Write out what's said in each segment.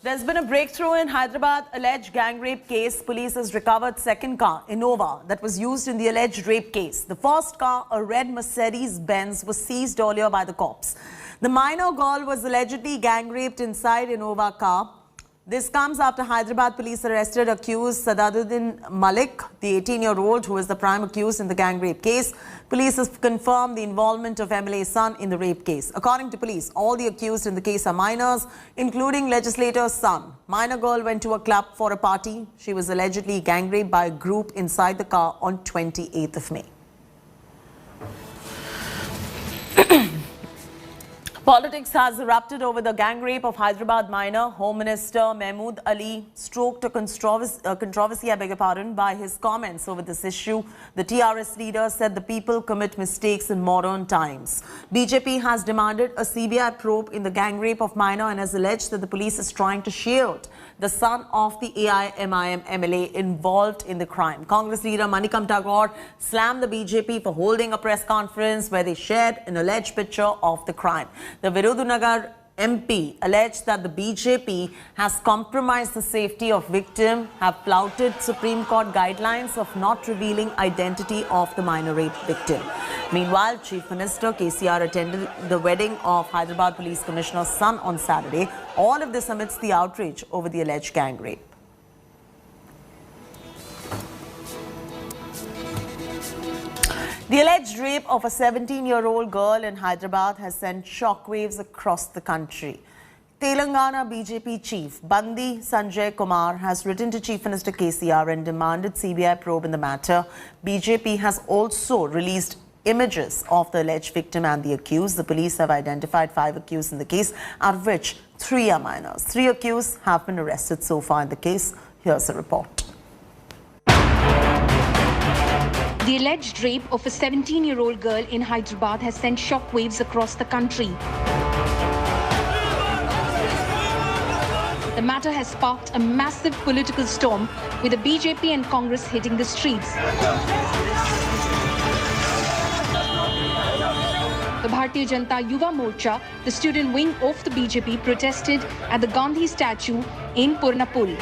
There's been a breakthrough in Hyderabad alleged gang rape case. Police has recovered second car, Innova, that was used in the alleged rape case. The first car, a red Mercedes-Benz, was seized earlier by the cops. The minor girl was allegedly gang raped inside Innova car. This comes after Hyderabad police arrested accused Sadaduddin Malik, the 18-year-old who is the prime accused in the gang rape case. Police have confirmed the involvement of MLA's son in the rape case. According to police, all the accused in the case are minors, including legislator's son. Minor girl went to a club for a party. She was allegedly gang raped by a group inside the car on 28th of May. Politics has erupted over the gang rape of Hyderabad minor. Home Minister Mahmood Ali stroked a controversy, by his comments over this issue. The TRS leader said the people commit mistakes in modern times. BJP has demanded a CBI probe in the gang rape of minor and has alleged that the police is trying to shield the son of the AIMIM MLA involved in the crime. Congress leader Manikam Tagore slammed the BJP for holding a press conference where they shared an alleged picture of the crime. The Virudunagar MP alleged that the BJP has compromised the safety of victim, have flouted Supreme Court guidelines of not revealing identity of the minor rape victim. Meanwhile, Chief Minister KCR attended the wedding of Hyderabad Police Commissioner's son on Saturday. All of this amidst the outrage over the alleged gang rape. The alleged rape of a 17-year-old girl in Hyderabad has sent shockwaves across the country. Telangana BJP chief Bandi Sanjay Kumar has written to Chief Minister KCR and demanded CBI probe in the matter. BJP has also released images of the alleged victim and the accused. The police have identified 5 accused in the case, out of which 3 are minors. 3 accused have been arrested so far in the case. Here's a report. The alleged rape of a 17-year-old girl in Hyderabad has sent shockwaves across the country. The matter has sparked a massive political storm, with the BJP and Congress hitting the streets. The Bharatiya Janata Yuva Morcha, the student wing of the BJP, protested at the Gandhi statue in Purnapul.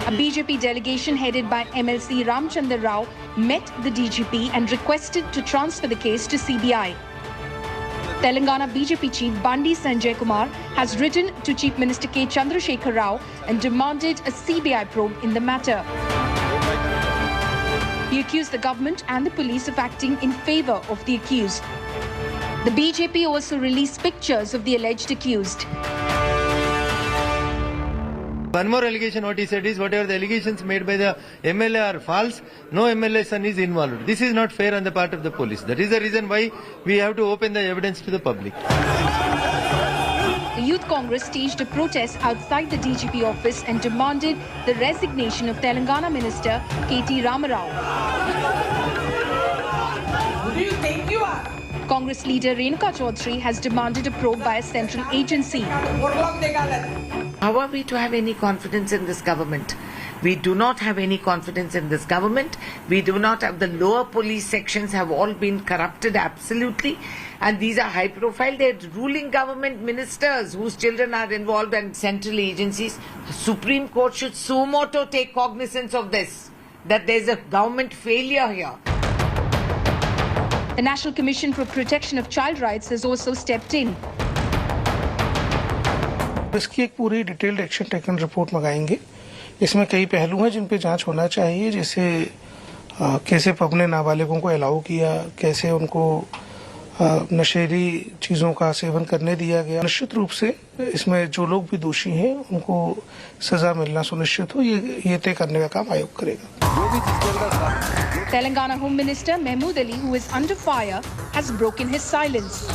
A BJP delegation headed by MLC Ramchandra Rao met the DGP and requested to transfer the case to CBI. Telangana BJP chief Bandi Sanjay Kumar has written to Chief Minister K. Chandrasekhar Rao and demanded a CBI probe in the matter. He accused the government and the police of acting in favor of the accused. The BJP also released pictures of the alleged accused. One more allegation what he said is whatever the allegations made by the MLA are false, no MLA son is involved. This is not fair on the part of the police. That is the reason why we have to open the evidence to the public. The Youth Congress staged a protest outside the DGP office and demanded the resignation of Telangana Minister K.T. Ramarao. Who do you think you are? Congress leader Renuka Chaudhary has demanded a probe by a central agency. How are we to have any confidence in this government? We do not have any confidence in this government. We do not have, the lower police sections have all been corrupted absolutely. And these are high profile. They're ruling government ministers whose children are involved and central agencies. The Supreme Court should suo moto take cognizance of this, that there's a government failure here. The National Commission for Protection of Child Rights has also stepped in. इसकी एक पूरी detailed action taken report मंगाएंगे. इसमें कई पहलू हैं जिन पे जांच होना चाहिए, जैसे कैसे अपने नाबालिगों को अलाउ किया, कैसे उनको नशेली चीज़ों का सेवन करने दिया गया. निश्चित रूप से इसमें जो लोग भी दोषी हैं उनको सजा मिलना सुनिश्चित हो, ये तय करने का काम आयोग करेगा. Telangana Home Minister Mahmood Ali, who is under fire, has broken his silence.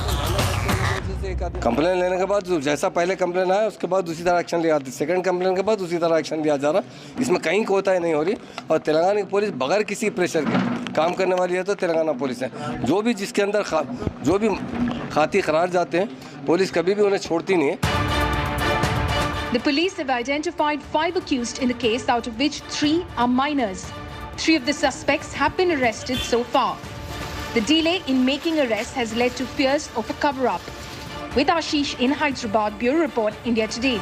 Complain लेने के बाद जैसा पहले कंप्लेन आया उसके बाद दूसरी तरह एक्शन लिया, सेकंड कंप्लेन के बाद दूसरी तरह एक्शन लिया जा रहा. इसमें कहीं कोताही नहीं हो रही और तेलंगाना की पुलिस बगैर किसी प्रेशर के काम करने वाली है. तो तेलंगाना पुलिस है, जो भी जिसके अंदर जो भी खाती करार जाते हैं, पुलिस कभी भी उन्हें छोड़ती नहीं है. The police have identified 5 accused in the case, out of which 3 are minors. 3 of the suspects have been arrested so far. The delay in making arrests has led to fears of a cover-up. With Ashish in Hyderabad, Bureau Report, India Today.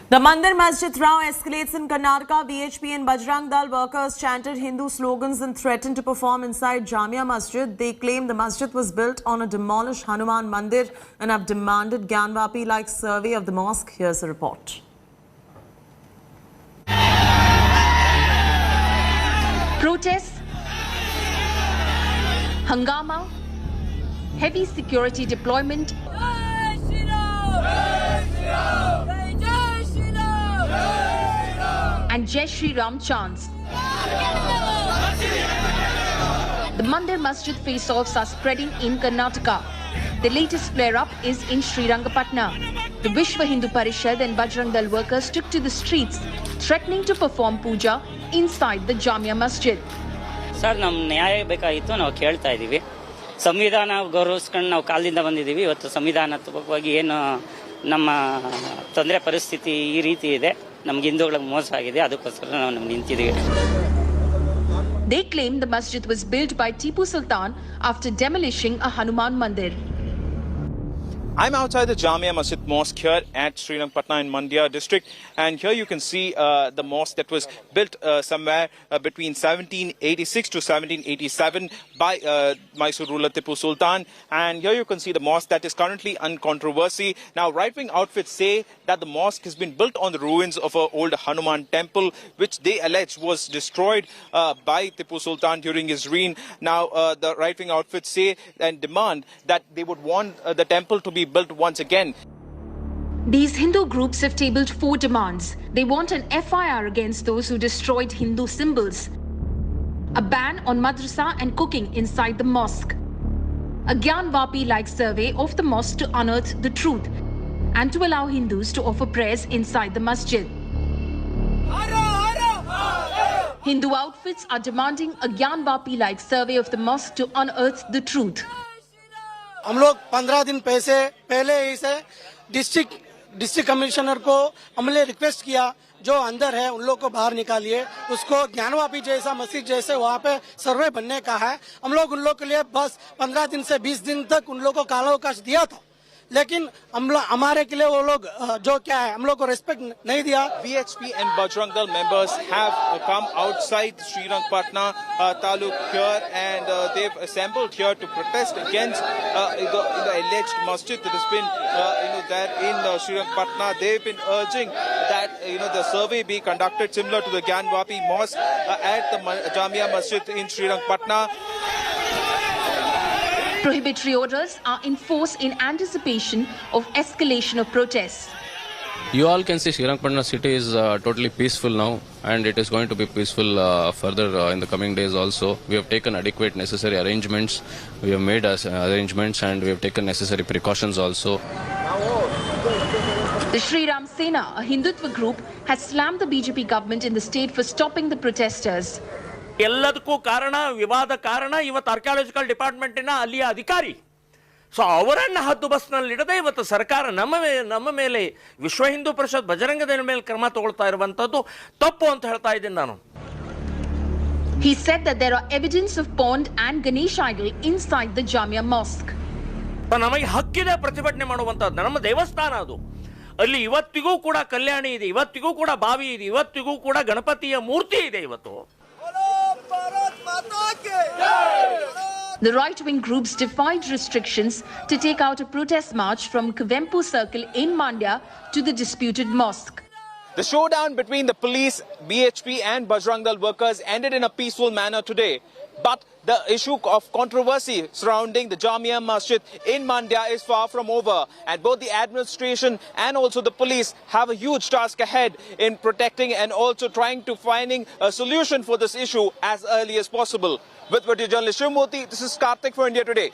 The Mandir Masjid row escalates in Karnataka. BHP and Bajrang Dal workers chanted Hindu slogans and threatened to perform inside Jamia Masjid. They claim the masjid was built on a demolished Hanuman Mandir and have demanded Gyanvapi-like survey of the mosque. Here's a report. Protests, hangama, heavy security deployment, and Jai Shri Ram chants. The Mandya Masjid face-offs are spreading in Karnataka. The latest flare-up is in Srirangapatna. The Vishwa Hindu Parishad and Bajrang Dal workers took to the streets, threatening to perform puja inside the Jamia Masjid. Sir ನಮ್ಮ ನ್ಯಾಯ ಬೇಕಾಗಿತ್ತು ನಾವು ಕೇಳ್ತಾ ಇದ್ದೀವಿ ಸಂವಿಧಾನ ಗೌರವಿಸ್ಕೊಂಡು ನಾವು ಕಾಲದಿಂದ ಬಂದಿದ್ದೀವಿ ಇವತ್ತು ಸಂವಿಧಾನಾತ್ಮಕವಾಗಿ ಏನು ನಮ್ಮ ತೊಂದರೆ ಪರಿಸ್ಥಿತಿ ಈ ರೀತಿ ಇದೆ ನಮಗೆ ಹಿಂದೂಗಳಿಗೆ ಮೋಸ ಆಗಿದೆ ಅದಕ್ಕೋಸ್ಕರ ನಾವು ನಿಂತಿದ್ದೀವಿ They claim the masjid was built by Tipu Sultan after demolishing a Hanuman Mandir. I'm outside the Jamia Masjid Mosque here at Srirangapatna in Mandya district, and here you can see the mosque that was built somewhere between 1786 to 1787 by Mysore ruler Tipu Sultan, and here you can see the mosque that is currently under controversy. Now right-wing outfits say that the mosque has been built on the ruins of an old Hanuman temple, which they allege was destroyed by Tipu Sultan during his reign. Now the right-wing outfits say and demand that they would want the temple to be built once again. These Hindu groups have tabled 4 demands. They want an FIR against those who destroyed Hindu symbols, a ban on madrasa and cooking inside the mosque, a Gyanvapi-like survey of the mosque to unearth the truth, and to allow Hindus to offer prayers inside the masjid. Hindu outfits are demanding a Gyanvapi-like survey of the mosque to unearth the truth. हम लोग 15 दिन पहले ही से district commissioner को हमने request किया जो अंदर है उन लोग को बाहर निकालिए उसको ज्ञानवापी जैसा मस्जिद जैसे वहाँ पे सर्वे बनने का है हम लोग उन लोग के लिए बस 15 दिन से 20 दिन तक उन लोग को कालावकाश दिया था लेकिन हमारे के लिए वो लोग जो क्या है हम लोग को रिस्पेक्ट नहीं दिया BHP and Bajrang Dal members have come outside Srirangapatna Taluk here and they've assembled here to protest against the alleged masjid that has been there in Srirangapatna. They've been urging that the survey be conducted similar to the Gyanvapi mosque at the Jamia Masjid in Srirangapatna. Prohibitory orders are in force in anticipation of escalation of protests. You all can see Srirangapatna city is totally peaceful now and it is going to be peaceful further in the coming days also. We have taken adequate necessary arrangements. We have made arrangements and we have taken necessary precautions also. The Shri Ram Sena, a Hindutva group, has slammed the BJP government in the state for stopping the protesters. ಎಲ್ಲದಕ್ಕೂ ಕಾರಣ ವಿವಾದ ಕಾರಣ ಇವತ್ತು archaeological ಡಿಪಾರ್ಟ್ಮೆಂಟಿನ ಅಲ್ಲಿಯ ಅಧಿಕಾರಿ so ಅವರನ್ನು ಹದ್ದು ಬಸ್ನಲ್ಲಿಡದೆ ಇವತ್ತು ಸರ್ಕಾರ ನಮ್ಮ ಮೇಲೆ ವಿಶ್ವ ಹಿಂದೂ ಪರಿಷತ್ ಬಜರಂಗ ದಳ ಮೇಲೆ ಕ್ರಮ ತಗೊಳ್ತಾ ಇರುವಂತದ್ದು ತಪ್ಪು ಅಂತ ಹೇಳ್ತಾ ಇದ್ದೀನಿ ನಾನು He said that there are evidence of pond and Ganesh idol inside the Jamia mosque. ನಮಗೆ ಹಕ್ಕಿದೆ ಪ್ರತಿಭಟನೆ ಮಾಡುವಂತದ್ದು ನಮ್ಮ ದೇವಸ್ಥಾನ ಅದು ಅಲ್ಲಿ ಇವತ್ತಿಗೂ ಕೂಡ ಕಲ್ಯಾಣಿ ಇದೆ ಇವತ್ತಿಗೂ ಕೂಡ ಬಾವಿ ಇದೆ ಇವತ್ತಿಗೂ ಕೂಡ ಗಣಪತಿಯ ಮೂರ್ತಿ ಇದೆ ಇವತ್ತು The right-wing groups defied restrictions to take out a protest march from Kuvempu Circle in Mandya to the disputed mosque. The showdown between the police, BHP and Bajrang Dal workers ended in a peaceful manner today. But the issue of controversy surrounding the Jamia Masjid in Mandya is far from over. And both the administration and also the police have a huge task ahead in protecting and also trying to finding a solution for this issue as early as possible. With video journalist Shivmurthy, this is Karthik for India Today.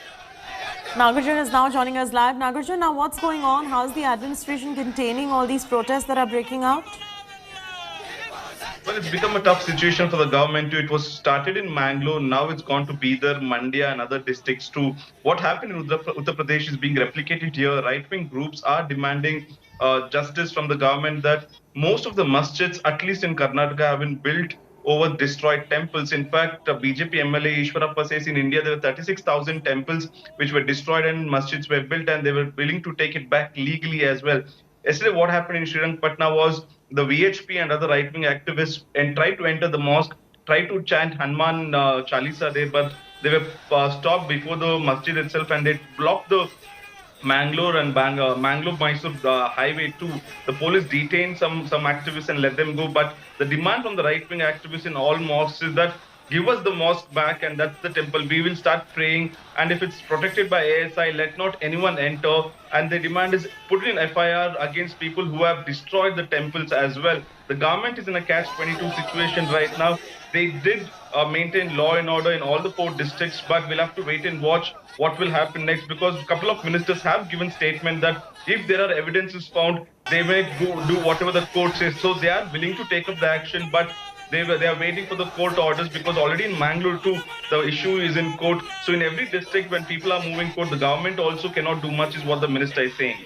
Nagarjun is now joining us live. Nagarjun, now what's going on? How's the administration containing all these protests that are breaking out? Well, it's become a tough situation for the government too. It was started in Mangalore, now it's gone to Bidar, Mandya, and other districts too. What happened in Uttar Pradesh is being replicated here. Right-wing groups are demanding justice from the government that most of the masjids, at least in Karnataka, have been built over destroyed temples. In fact, BJP MLA Ishwarappa says in India there were 36,000 temples which were destroyed and masjids were built, and they were willing to take it back legally as well. Yesterday, what happened in Srirangpatna was the VHP and other right-wing activists and tried to enter the mosque, tried to chant Hanuman Chalisa there, but they were stopped before the masjid itself, and they blocked the Mangalore and Mangalore-Mysore highway too. The police detained some activists and let them go. But the demand from the right-wing activists in all mosques is that give us the mosque back, and that's the temple. We will start praying, and if it's protected by ASI, let not anyone enter. And the demand is put in FIR against people who have destroyed the temples as well. The government is in a catch-22 situation right now. They did maintain law and order in all the 4 districts, but we'll have to wait and watch what will happen next, because a couple of ministers have given statement that if there are evidences found, they may do whatever the court says. So they are willing to take up the action, but they are waiting for the court orders, because already in Mangalore too, the issue is in court. So in every district, when people are moving court, the government also cannot do much, is what the minister is saying.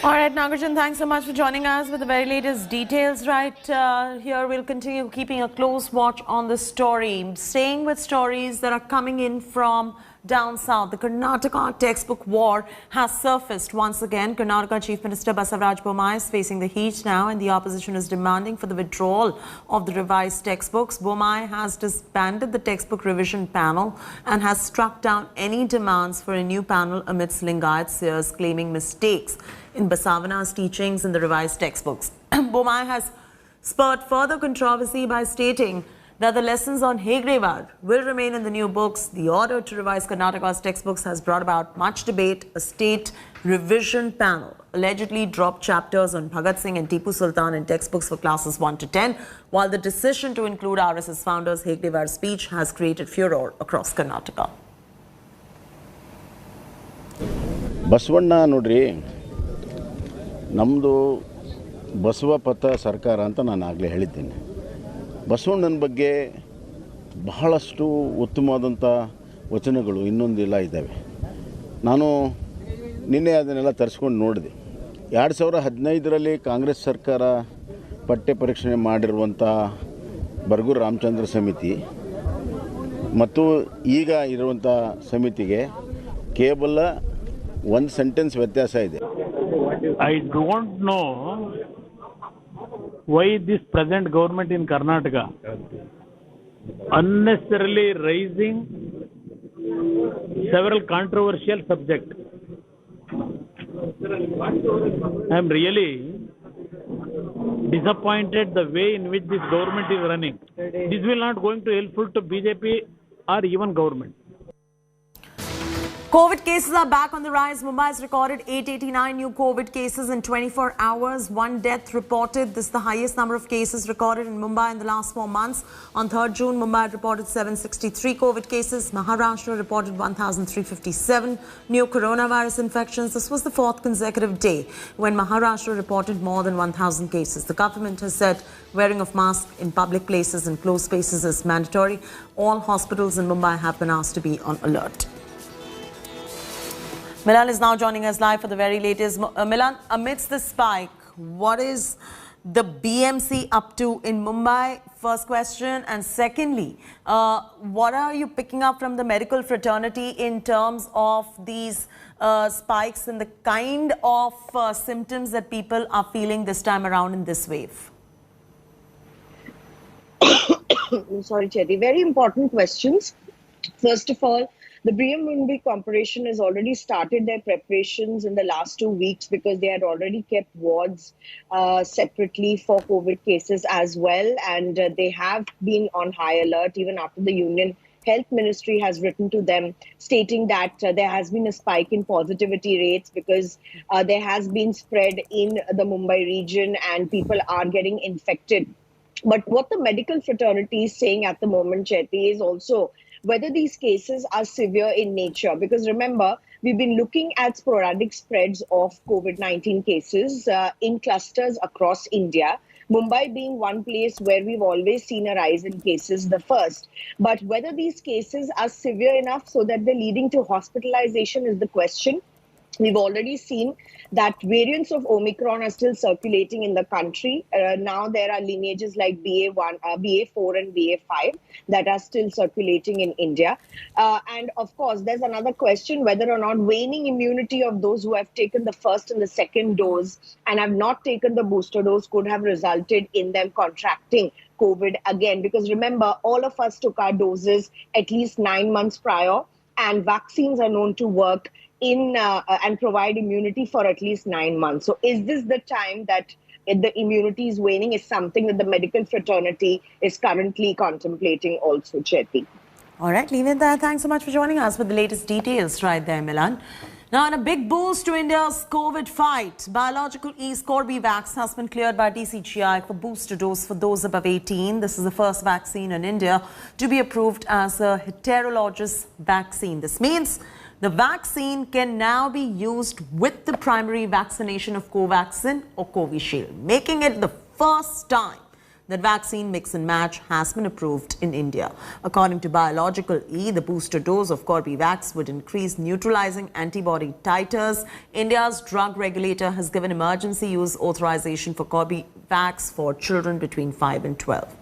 All right, Nagarjan, thanks so much for joining us with the very latest details right here. We'll continue keeping a close watch on the story. Staying with stories that are coming in from down south, the Karnataka textbook war has surfaced once again. Karnataka Chief Minister Basavaraj Bommai is facing the heat now, and the opposition is demanding for the withdrawal of the revised textbooks. Bommai has disbanded the textbook revision panel and has struck down any demands for a new panel amidst Lingayat seers claiming mistakes in Basavana's teachings in the revised textbooks. Bommai has spurred further controversy by stating that the lessons on Hyderabad will remain in the new books. The order to revise Karnataka's textbooks has brought about much debate. A state revision panel allegedly dropped chapters on Bhagat Singh and Tipu Sultan in textbooks for classes 1 to 10, while the decision to include RSS founders Hyderabad's speech has created furor across Karnataka. Basavanna ನೋಡ್ರಿ, ನಮ್ಮದು ಬಸವಪಥ ಸರ್ಕಾರ ಅಂತ ನಾನು ಆಗಲೇ ಹೇಳಿದ್ದೇನೆ. ಬಸವಣ್ಣನ ಬಗ್ಗೆ ಬಹಳಷ್ಟು ಉತ್ತಮವಾದಂಥ ವಚನಗಳು ಇನ್ನೊಂದೆಲ್ಲ ಇದ್ದಾವೆ. ನಾನು ನಿನ್ನೆ ಅದನ್ನೆಲ್ಲ ತರಿಸ್ಕೊಂಡು ನೋಡಿದೆ. 2015ರಲ್ಲಿ ಕಾಂಗ್ರೆಸ್ ಸರ್ಕಾರ ಪಠ್ಯ ಪರೀಕ್ಷೆ ಮಾಡಿರುವಂಥ ಬರಗೂರು ರಾಮಚಂದ್ರ ಸಮಿತಿ ಮತ್ತು ಈಗ ಇರುವಂಥ ಸಮಿತಿಗೆ ಕೇವಲ ಒಂದು ಸೆಂಟೆನ್ಸ್ ವ್ಯತ್ಯಾಸ ಇದೆ. I don't know why this present government in Karnataka unnecessarily raising several controversial subjects. I am really disappointed the way in which this government is running. This will not going to helpful to BJP or even government. COVID cases are back on the rise. Mumbai has recorded 889 new COVID cases in 24 hours. 1 death reported. This is the highest number of cases recorded in Mumbai in the last 4 months. On 3rd June, Mumbai reported 763 COVID cases. Maharashtra reported 1,357 new coronavirus infections. This was the 4th consecutive day when Maharashtra reported more than 1,000 cases. The government has said wearing of masks in public places and closed spaces is mandatory. All hospitals in Mumbai have been asked to be on alert. Milan is now joining us live for the very latest. Milan, amidst the spike, what is the BMC up to in Mumbai? First question. And secondly, what are you picking up from the medical fraternity in terms of these spikes and the kind of symptoms that people are feeling this time around in this wave? Sorry, Chetty. Very important questions. First of all, the Mumbai Corporation has already started their preparations in the last 2 weeks because they had already kept wards separately for COVID cases as well. And they have been on high alert even after the Union Health Ministry has written to them stating that there has been a spike in positivity rates because there has been spread in the Mumbai region and people are getting infected. But what the medical fraternity is saying at the moment, Chetty, is also whether these cases are severe in nature. Because remember, we've been looking at sporadic spreads of COVID-19 cases in clusters across India. Mumbai being one place where we've always seen a rise in cases, the first. But whether these cases are severe enough so that they're leading to hospitalization is the question. We've already seen that variants of Omicron are still circulating in the country. Now there are lineages like BA1, BA4 and BA5 that are still circulating in India. And of course, there's another question whether or not waning immunity of those who have taken the first and the second dose and have not taken the booster dose could have resulted in them contracting COVID again. Because remember, all of us took our doses at least 9 months prior, and vaccines are known to work and provide immunity for at least 9 months. So is this the time that the immunity is waning is something that the medical fraternity is currently contemplating also, Chetty. All right, leave it there. Thanks so much for joining us with the latest details right there, Milan. Now, in a big boost to India's COVID fight, biological E's Corbevax has been cleared by DCGI for booster dose for those above 18. This is the first vaccine in India to be approved as a heterologous vaccine. This means the vaccine can now be used with the primary vaccination of Covaxin or Covishield, making it the first time that vaccine mix and match has been approved in India. According to Biological E, the booster dose of Corbevax would increase neutralizing antibody titers. India's drug regulator has given emergency use authorization for Corbevax for children between 5 and 12.